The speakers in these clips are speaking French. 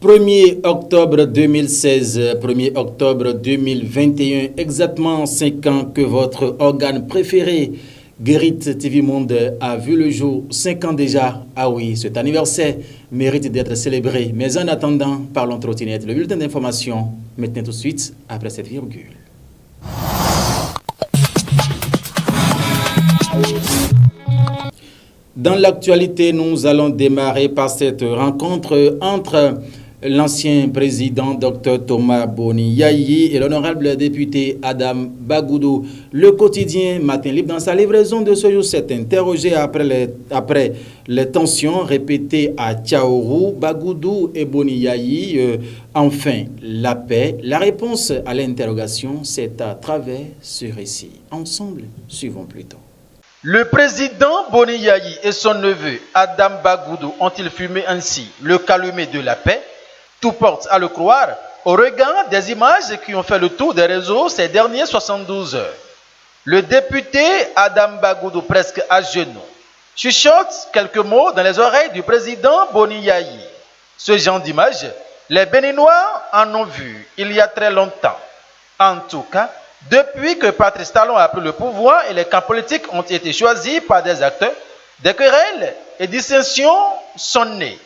1er octobre 2016, 1er octobre 2021, exactement 5 ans que votre organe préféré, Guérit TV Monde, a vu le jour. 5 ans déjà. Ah oui, cet anniversaire mérite d'être célébré. Mais en attendant, parlons trottinette. Le bulletin d'information, maintenant tout de suite, après cette virgule. Dans l'actualité, nous allons démarrer par cette rencontre entre l'ancien président Dr Thomas Boni Yayi et l'honorable député Adam Bagoudou. Le quotidien Matin Libre, dans sa livraison de ce jour, s'est interrogé après les tensions répétées à Tchaourou, Bagoudou et Boni Yayi. Enfin, la paix. La réponse à l'interrogation, c'est à travers ce récit. Ensemble, suivons plutôt. Le président Boni Yayi et son neveu Adam Bagoudou ont-ils fumé ainsi le calumet de la paix? Tout porte à le croire au regard des images qui ont fait le tour des réseaux ces dernières 72 heures. Le député Adam Bagoudou, presque à genoux, chuchote quelques mots dans les oreilles du président Boni Yayi. Ce genre d'image, les Béninois en ont vu il y a très longtemps. En tout cas, depuis que Patrice Talon a pris le pouvoir et les camps politiques ont été choisis par des acteurs, des querelles et dissensions sont nées.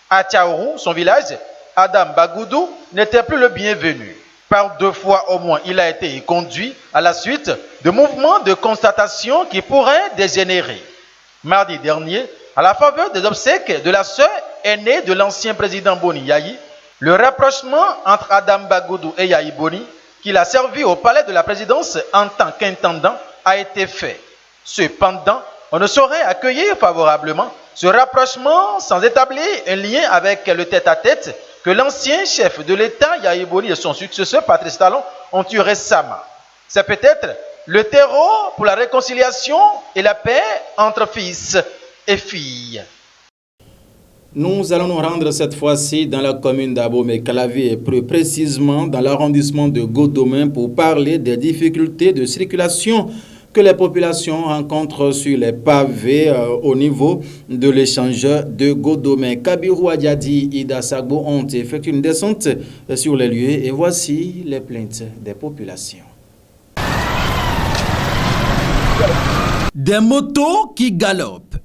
À Tchaourou, son village, Adam Bagoudou n'était plus le bienvenu. Par 2 fois au moins, il a été conduit à la suite de mouvements de constatation qui pourraient dégénérer. Mardi dernier, à la faveur des obsèques de la sœur aînée de l'ancien président Boni Yayi, le rapprochement entre Adam Bagoudou et Yayi Boni, qu'il a servi au palais de la présidence en tant qu'intendant, a été fait. Cependant, on ne saurait accueillir favorablement ce rapprochement sans établir un lien avec le tête-à-tête que l'ancien chef de l'État, Yayi Boni, et son successeur, Patrice Talon, ont eu récemment. C'est peut-être le terreau pour la réconciliation et la paix entre fils et filles. Nous allons nous rendre cette fois-ci dans la commune d'Abomey-Calavi et plus précisément dans l'arrondissement de Godomé pour parler des difficultés de circulation que les populations rencontrent sur les pavés au niveau de l'échangeur de Godomé. Kabirou Adiadi et Ida Sagbo ont effectué une descente sur les lieux et voici les plaintes des populations. Des motos qui galopent.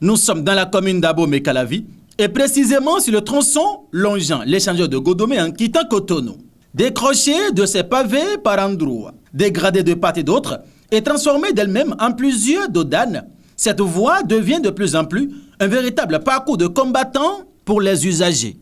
Nous sommes dans la commune d'Abomey-Calavi et précisément sur le tronçon longeant l'échangeur de Godomé en quittant Cotonou. Décrochés de ces pavés par endroits, dégradés de part et d'autre, et transformée d'elle-même en plusieurs dodanes, cette voie devient de plus en plus un véritable parcours de combattant pour les usagers.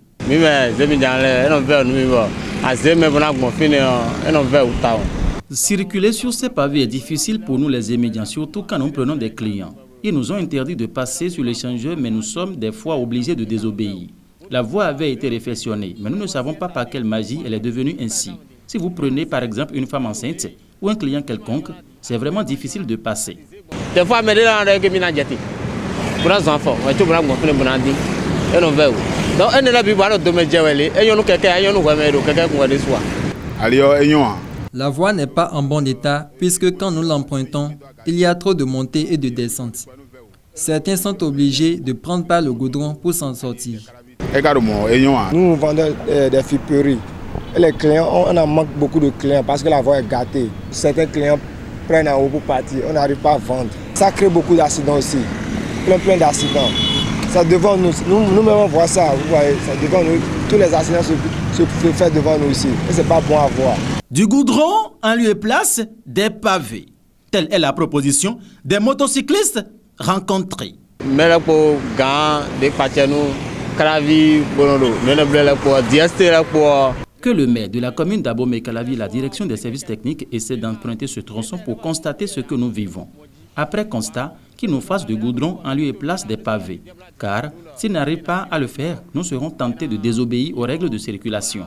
Circuler sur ces pavés est difficile pour nous les émédiants, surtout quand nous prenons des clients. Ils nous ont interdit de passer sur l'échangeur, mais nous sommes des fois obligés de désobéir. La voie avait été réfectionnée, mais nous ne savons pas par quelle magie elle est devenue ainsi. Si vous prenez par exemple une femme enceinte ou un client quelconque, c'est vraiment difficile de passer. Des fois, la voie n'est pas en bon état puisque quand nous l'empruntons, il y a trop de montées et de descentes. Certains sont obligés de prendre par le goudron pour s'en sortir. Nous vendons des friperies. Et les clients, on en manque beaucoup de clients parce que la voie est gâtée. Certains clients prennent en haut pour partir, on n'arrive pas à vendre. Ça crée beaucoup d'accidents aussi, plein d'accidents. Ça devant nous, nous-mêmes on voit ça, vous voyez, ça devant nous, tous les accidents se font devant nous ici. Et c'est pas bon à voir. Du goudron en lieu et place des pavés. Telle est la proposition des motocyclistes rencontrés. Que le maire de la commune d'Abomey-Calavi, la direction des services techniques, essaie d'emprunter ce tronçon pour constater ce que nous vivons. Après constat, qu'il nous fasse du goudron en lieu et place des pavés. Car s'ils n'arrivent pas à le faire, nous serons tentés de désobéir aux règles de circulation.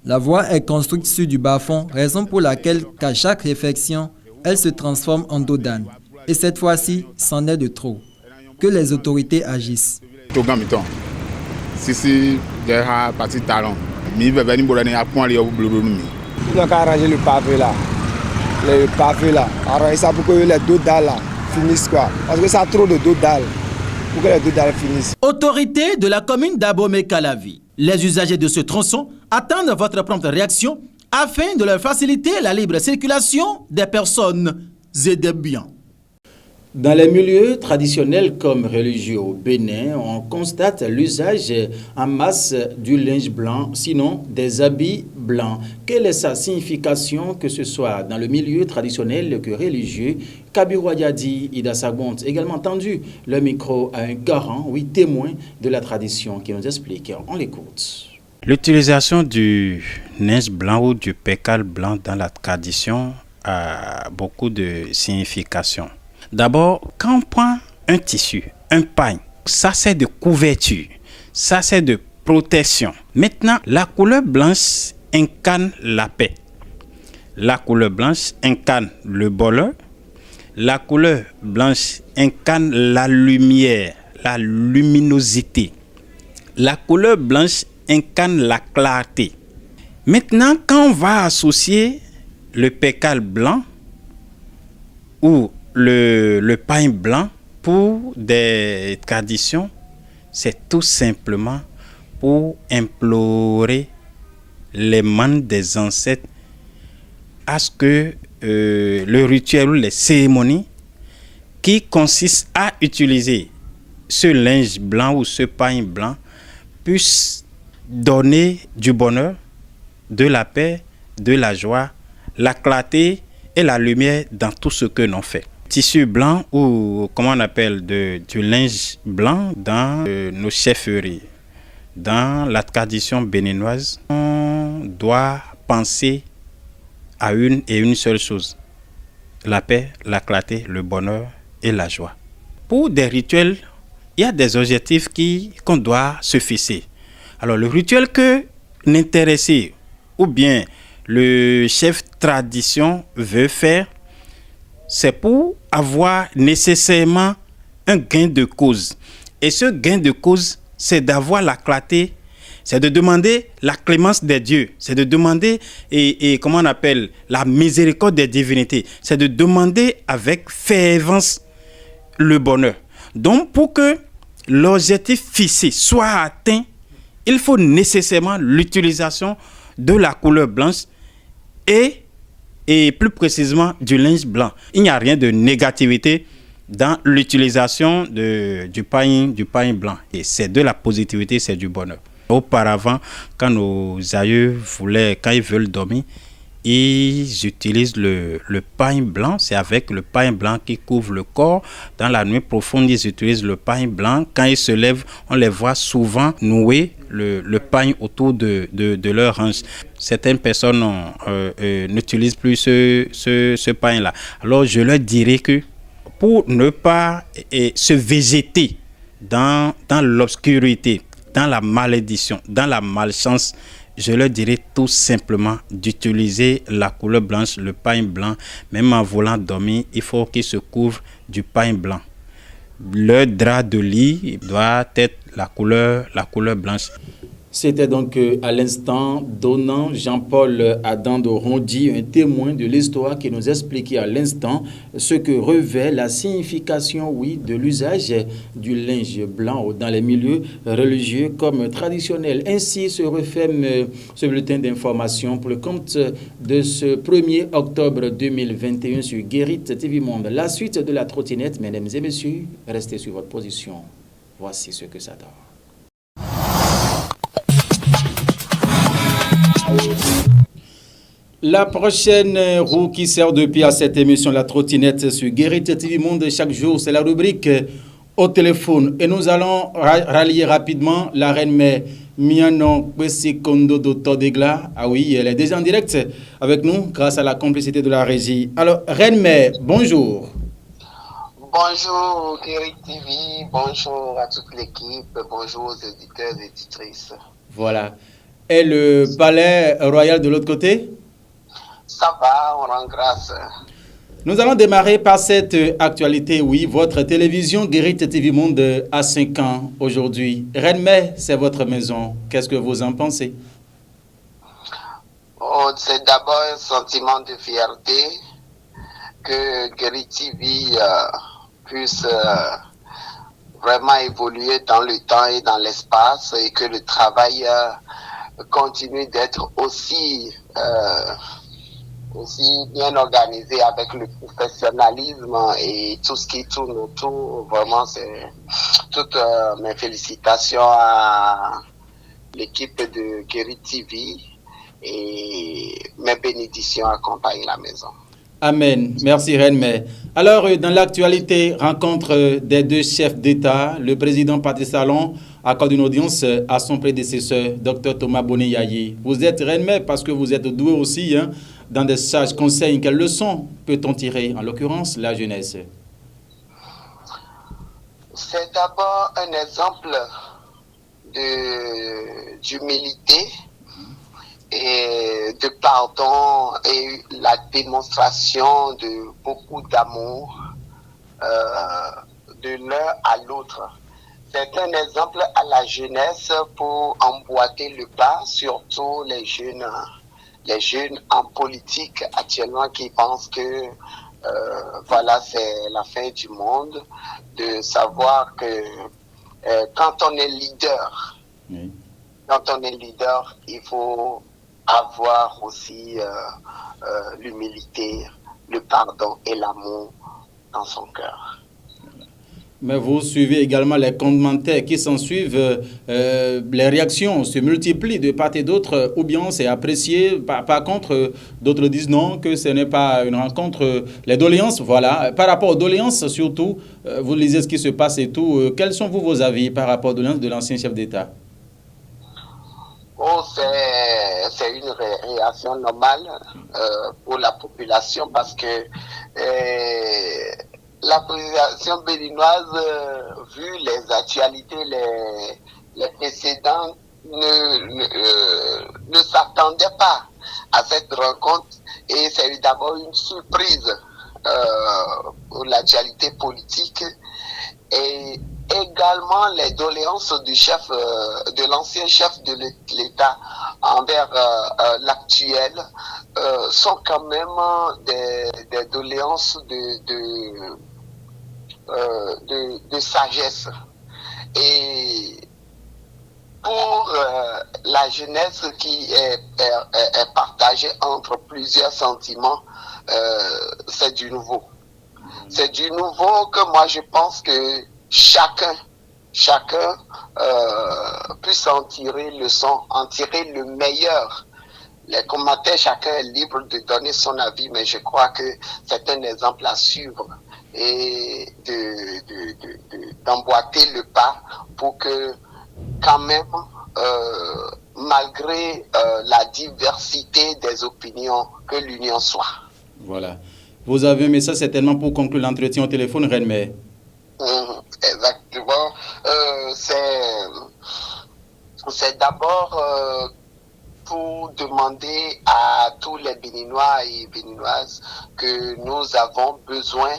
La voie est construite sur du bas-fond, raison pour laquelle qu'à chaque réflexion, elle se transforme en dodane. Et cette fois-ci, c'en est de trop. Que les autorités agissent. Sisi, j'ai parti talon. Mi va venir pour aller à point les blonds. On a arrangé le pavé là. Le pavé là. Arranger ça pour que les deux dalles là finissent quoi. Parce que ça a trop de deux dalles. Pour que les deux dalles finissent. Autorité de la commune d'Abomey-Calavi. Les usagers de ce tronçon attendent votre prompte réaction afin de leur faciliter la libre circulation des personnes et des biens. Dans les milieux traditionnels comme religieux au Bénin, on constate l'usage en masse du linge blanc, sinon des habits blancs. Quelle est sa signification, que ce soit dans le milieu traditionnel que religieux? Kabiru Ayadi, Ida Sagbont, également tendu le micro à un garant, oui, témoin de la tradition qui nous explique. On l'écoute. L'utilisation du linge blanc ou du pécal blanc dans la tradition a beaucoup de significations. D'abord, quand on prend un tissu, un pagne, ça c'est de couverture, ça c'est de protection. Maintenant, la couleur blanche incarne la paix. La couleur blanche incarne le bonheur. La couleur blanche incarne la lumière, la luminosité. La couleur blanche incarne la clarté. Maintenant, quand on va associer le pécal blanc ou le pain blanc pour des traditions, c'est tout simplement pour implorer les mains des ancêtres à ce que le rituel ou les cérémonies qui consistent à utiliser ce linge blanc ou ce pain blanc puissent donner du bonheur, de la paix, de la joie, la clarté et la lumière dans tout ce que l'on fait. Tissu blanc ou comment on appelle du linge blanc dans nos chefferies. Dans la tradition béninoise, on doit penser à une et une seule chose: la paix, la clarté, le bonheur et la joie. Pour des rituels, il y a des objectifs qu'on doit se fixer. Alors le rituel que l'intéressé ou bien le chef tradition veut faire, c'est pour avoir nécessairement un gain de cause. Et ce gain de cause, c'est d'avoir la clarté, c'est de demander la clémence des dieux, c'est de demander comment on appelle la miséricorde des divinités, c'est de demander avec fervence le bonheur. Donc pour que l'objectif fixé soit atteint, il faut nécessairement l'utilisation de la couleur blanche et plus précisément du linge blanc. Il n'y a rien de négativité dans l'utilisation du pain blanc. Et c'est de la positivité, c'est du bonheur. Auparavant, quand nos aïeux quand ils veulent dormir, ils utilisent le pain blanc. C'est avec le pain blanc qui couvre le corps. Dans la nuit profonde, ils utilisent le pain blanc. Quand ils se lèvent, on les voit souvent nouer le pain autour de leur hanche. Certaines personnes n'utilisent plus ce pain-là. Alors, je leur dirais que pour ne pas se végéter dans l'obscurité, dans la malédiction, dans la malchance, je leur dirais tout simplement d'utiliser la couleur blanche, le pain blanc. Même en voulant dormir, il faut qu'ils se couvrent du pain blanc. Le drap de lit doit être la couleur blanche. C'était donc à l'instant donnant Jean-Paul Adam de Rondy, un témoin de l'histoire qui nous expliquait à l'instant ce que revêt la signification, oui, de l'usage du linge blanc dans les milieux religieux comme traditionnels. Ainsi se referme ce bulletin d'information pour le compte de ce 1er octobre 2021 sur Guérit TV Monde. La suite de la trottinette, mesdames et messieurs, restez sur votre position. Voici ce que ça donne. La prochaine roue qui sert de pied à cette émission, la trottinette sur Guérit TV Monde chaque jour, c'est la rubrique au téléphone. Et nous allons rallier rapidement la reine-mère Mianon Kwesi-Kondo Todegla. Ah oui, elle est déjà en direct avec nous grâce à la complicité de la régie. Alors, reine-mère, bonjour. Bonjour Guérit TV, bonjour à toute l'équipe, bonjour aux éditeurs et éditrices. Voilà. Et le palais royal de l'autre côté? Ça va, on rend grâce. Nous allons démarrer par cette actualité. Oui, votre télévision Guérit TV Monde a 5 ans aujourd'hui. Reine-Mère, c'est votre maison. Qu'est-ce que vous en pensez? Oh, c'est d'abord un sentiment de fierté que Guérit TV puisse vraiment évoluer dans le temps et dans l'espace et que le travail continue d'être aussi bien organisé avec le professionnalisme et tout ce qui tourne autour. Vraiment, c'est toutes mes félicitations à l'équipe de Guérit TV et mes bénédictions accompagnent la maison. Amen. Merci, Reine-Mère. Alors, dans l'actualité, rencontre des 2 chefs d'État, le président Patrice Talon accorde une audience à son prédécesseur, Dr Thomas Boni-Yayi. Vous êtes Reine-Mère parce que vous êtes doué aussi dans des sages conseils. Quelles leçons peut-on tirer, en l'occurrence, la jeunesse? C'est d'abord un exemple d'humilité et de pardon et la démonstration de beaucoup d'amour de l'un à l'autre. C'est un exemple à la jeunesse pour emboîter le pas, surtout les jeunes en politique actuellement qui pensent que voilà, c'est la fin du monde, de savoir que quand on est leader, il faut avoir aussi l'humilité, le pardon et l'amour dans son cœur. Mais vous suivez également les commentaires qui s'en suivent, les réactions se multiplient de part et d'autre, ou bien c'est apprécié. Par contre, d'autres disent non, que ce n'est pas une rencontre. Les doléances, voilà. Par rapport aux doléances, surtout, vous lisez ce qui se passe et tout. Quels sont vos avis par rapport aux doléances de l'ancien chef d'État? Oh, c'est une réaction normale pour la population parce que la population béninoise, vu les actualités, les précédents, ne s'attendait pas à cette rencontre et c'est d'abord une surprise pour l'actualité politique et également les doléances du chef, de l'ancien chef de l'État envers l'actuel sont quand même des doléances de sagesse. Et pour la jeunesse qui est partagée entre plusieurs sentiments, c'est du nouveau. C'est du nouveau que moi je pense que chacun puisse en tirer leçon, en tirer le meilleur. Les commentaires, chacun est libre de donner son avis, mais je crois que c'est un exemple à suivre et d'emboîter le pas pour que quand même, malgré la diversité des opinions, que l'union soit. Voilà. Vous avez un message certainement pour conclure l'entretien au téléphone, Reine-Mère. Exactement. C'est d'abord pour demander à tous les Béninois et Béninoises que nous avons besoin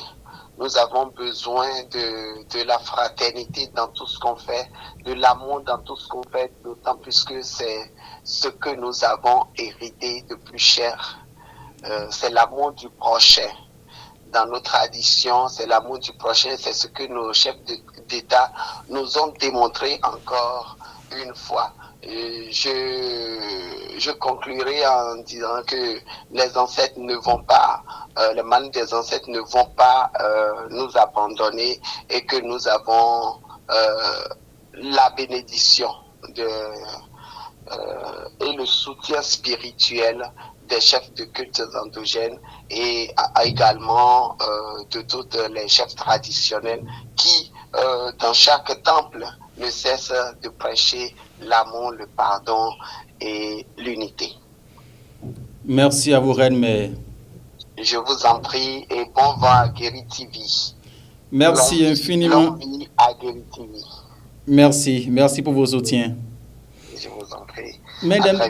de la fraternité dans tout ce qu'on fait, de l'amour dans tout ce qu'on fait, d'autant plus que c'est ce que nous avons hérité de plus cher. C'est l'amour du prochain. Dans nos traditions, c'est l'amour du prochain, c'est ce que nos chefs d'État nous ont démontré encore une fois. Et je conclurai en disant que les ancêtres ne vont pas, les manes des ancêtres ne vont pas nous abandonner et que nous avons la bénédiction et le soutien spirituel des chefs de cultes endogènes et également de tous les chefs traditionnels qui, dans chaque temple, ne cessent de prêcher l'amour, le pardon et l'unité. Merci à vous, Reine-Mère. Je vous en prie et bon vent à Guérit TV. Merci infiniment. Longue vie à Guérit TV. Merci pour vos soutiens. Je vous en prie. Mesdames,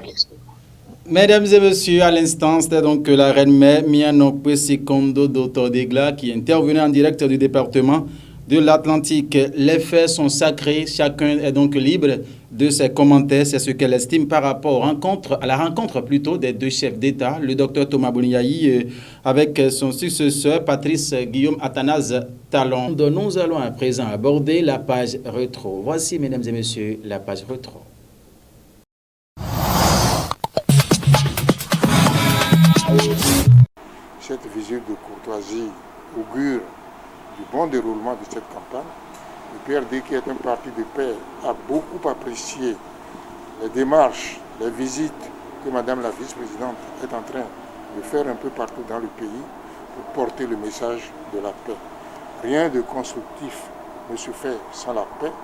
Mesdames et messieurs, à l'instant, c'était donc la reine mère Mianokwe Sekondo Dotodegla qui intervenait en direct du département de l'Atlantique. Les faits sont sacrés, chacun est donc libre de ses commentaires, c'est ce qu'elle estime par rapport à la rencontre plutôt des deux chefs d'État, le docteur Thomas Boni Yayi avec son successeur Patrice Guillaume Athanase Talon. Nous allons à présent aborder la page rétro. Voici, mesdames et messieurs, la page rétro. Cette visite de courtoisie augure du bon déroulement de cette campagne. Le PRD, qui est un parti de paix, a beaucoup apprécié les démarches, les visites que Madame la vice-présidente est en train de faire un peu partout dans le pays pour porter le message de la paix. Rien de constructif ne se fait sans la paix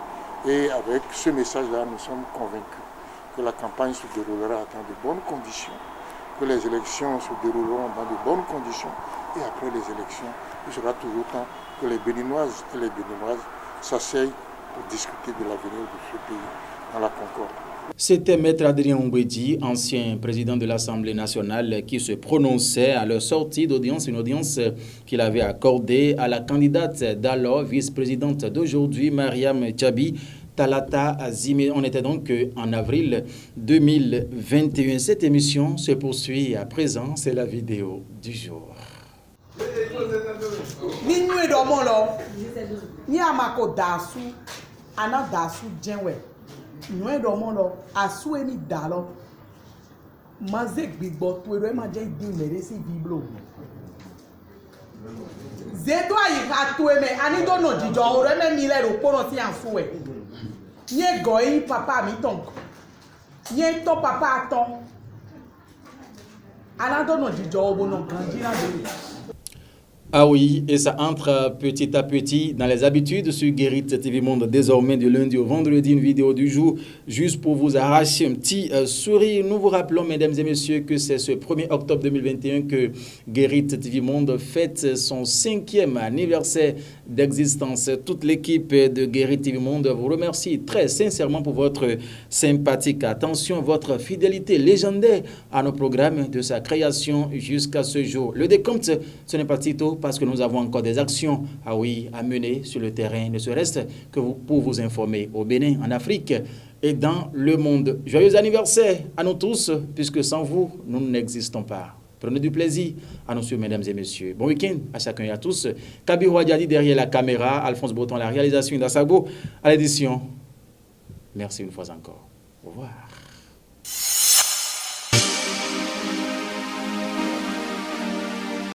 et avec ce message-là, nous sommes convaincus que la campagne se déroulera dans de bonnes conditions, que les élections se dérouleront dans de bonnes conditions et après les élections, il sera toujours temps que les Béninoises et les Béninoises s'asseyent pour discuter de l'avenir de ce pays dans la concorde. C'était Maître Adrien Mbedi, ancien président de l'Assemblée nationale, qui se prononçait à leur sortie d'audience, une audience qu'il avait accordée à la candidate d'alors, vice-présidente d'aujourd'hui, Mariam Tchabi Talata Azime. On était donc en avril 2021. Cette émission se poursuit à présent, c'est la vidéo du jour. Minwe domolo ni amako dasu ana dasu jenwe nwe domolo asu eni dalo maze gbigbo to ero ma je di mere si biblo zedo ayi ka to eme ani do no jijo oro eme mi le ro poro ti anfu e nye go yi papa mi ton nye to papa ton ana do no jijo obo no ganji na de. Ah oui, et ça entre petit à petit dans les habitudes sur Guérit TV Monde, désormais du lundi au vendredi, une vidéo du jour, juste pour vous arracher un petit sourire. Nous vous rappelons, mesdames et messieurs, que c'est ce 1er octobre 2021 que Guérit TV Monde fête son 5e anniversaire d'existence. Toute l'équipe de Guérit TV Monde vous remercie très sincèrement pour votre sympathique attention, votre fidélité légendaire à nos programmes de sa création jusqu'à ce jour. Le décompte, ce n'est pas Tito, parce que nous avons encore des actions à mener sur le terrain, ne serait-ce que pour vous informer au Bénin, en Afrique et dans le monde. Joyeux anniversaire à nous tous, puisque sans vous, nous n'existons pas. Prenez du plaisir à nous suivre, mesdames et messieurs. Bon week-end à chacun et à tous. Kabir Wadiadi derrière la caméra, Alphonse Breton, la réalisation d'Assabo à l'édition. Merci une fois encore. Au revoir.